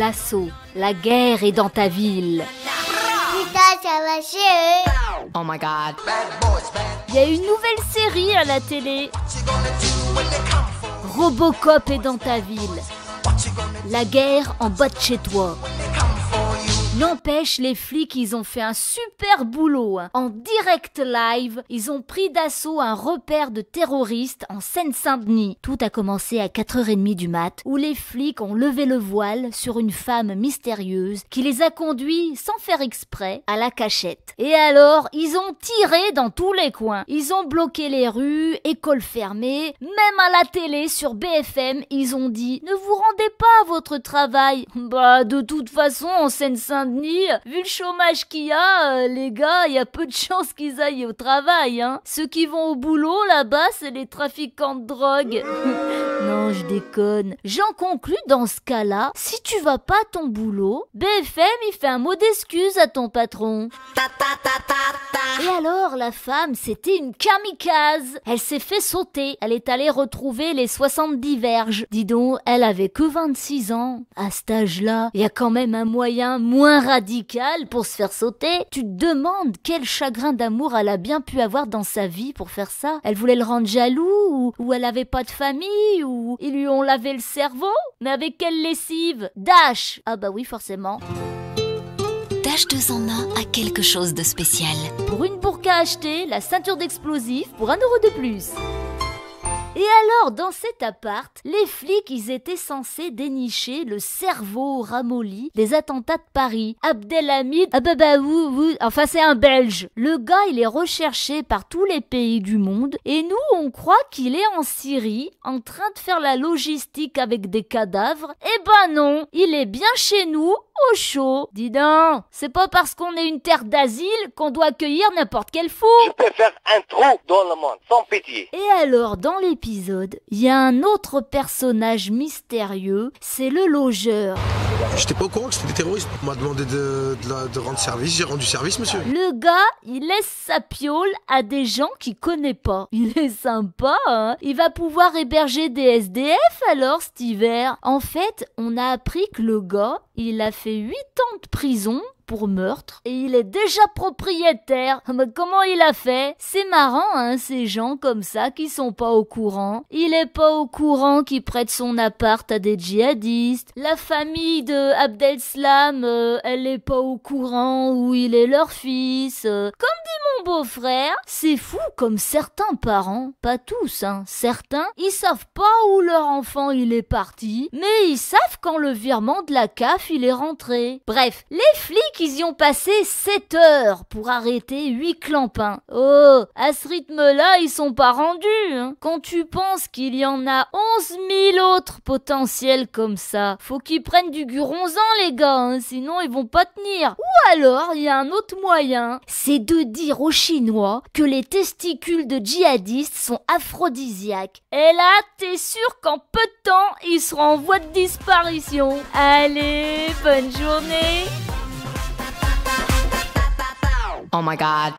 L'assaut, la guerre est dans ta ville. Putain, ça va chier. Oh my god. Il y a une nouvelle série à la télé. Robocop est dans ta ville. La guerre en bas de chez toi. N'empêche, les flics, ils ont fait un super boulot. En direct live, ils ont pris d'assaut un repère de terroristes en Seine-Saint-Denis. Tout a commencé à 4h30 du mat, où les flics ont levé le voile sur une femme mystérieuse qui les a conduits, sans faire exprès, à la cachette. Et alors, ils ont tiré dans tous les coins. Ils ont bloqué les rues, écoles fermées, même à la télé, sur BFM, ils ont dit « Ne vous rendez pas à votre travail !» Bah, de toute façon, en Seine-Saint-Denis, vu le chômage qu'il y a, les gars, il y a peu de chances qu'ils aillent au travail, hein. Ceux qui vont au boulot, là-bas, c'est les trafiquants de drogue. Non, je déconne. J'en conclus dans ce cas-là, si tu vas pas à ton boulot, BFM, il fait un mot d'excuse à ton patron. Et alors, la femme, c'était une kamikaze. Elle s'est fait sauter. Elle est allée retrouver les 70 verges. Dis donc, elle avait que 26 ans. À cet âge-là, il y a quand même un moyen moins radical pour se faire sauter. Tu te demandes quel chagrin d'amour elle a bien pu avoir dans sa vie pour faire ça. Elle voulait le rendre jaloux, ou elle avait pas de famille, ou ils lui ont lavé le cerveau. Mais avec quelle lessive? Dash! Ah bah oui, forcément. Dash 2 en 1 a quelque chose de spécial. Pour une burqa achetée, la ceinture d'explosifs pour 1 € de plus. Et alors, dans cet appart, les flics, ils étaient censés dénicher le cerveau ramolli des attentats de Paris. Abdelhamid, enfin c'est un Belge. Le gars, il est recherché par tous les pays du monde et nous, on croit qu'il est en Syrie, en train de faire la logistique avec des cadavres. Eh ben non, il est bien chez nous, au chaud. Dis donc, c'est pas parce qu'on est une terre d'asile qu'on doit accueillir n'importe quel fou. Je peux faire un trou dans le monde, sans pitié. Et alors, dans l'épisode, il y a un autre personnage mystérieux, c'est le logeur. J'étais pas au courant que c'était des terroristes. On m'a demandé de rendre service, j'ai rendu service, monsieur. Le gars, il laisse sa piole à des gens qu'il connaît pas. Il est sympa, hein. Il va pouvoir héberger des SDF alors cet hiver. En fait, on a appris que le gars, il a fait 8 ans de prison pour meurtre et il est déjà propriétaire. Mais comment il a fait? C'est marrant, hein, ces gens comme ça qui sont pas au courant. Il est pas au courant qu'il prête son appart à des djihadistes. La famille de Abdeslam, elle est pas au courant où il est leur fils. Comme dit mon beau-frère, c'est fou comme certains parents, pas tous, hein, certains, ils savent pas où leur enfant il est parti, mais ils savent quand le virement de la CAF il est rentré. Bref, les flics ils y ont passé 7 heures pour arrêter 8 clampins. Oh, à ce rythme-là, ils sont pas rendus, hein. Quand tu penses qu'il y en a 11 000 autres potentiels comme ça, faut qu'ils prennent du guronzan, les gars, hein, sinon ils vont pas tenir. Ou alors, il y a un autre moyen, c'est de dire aux Chinois que les testicules de djihadistes sont aphrodisiaques. Et là, t'es sûr qu'en peu de temps, ils seront en voie de disparition. Allez, bonne journée. Oh my god.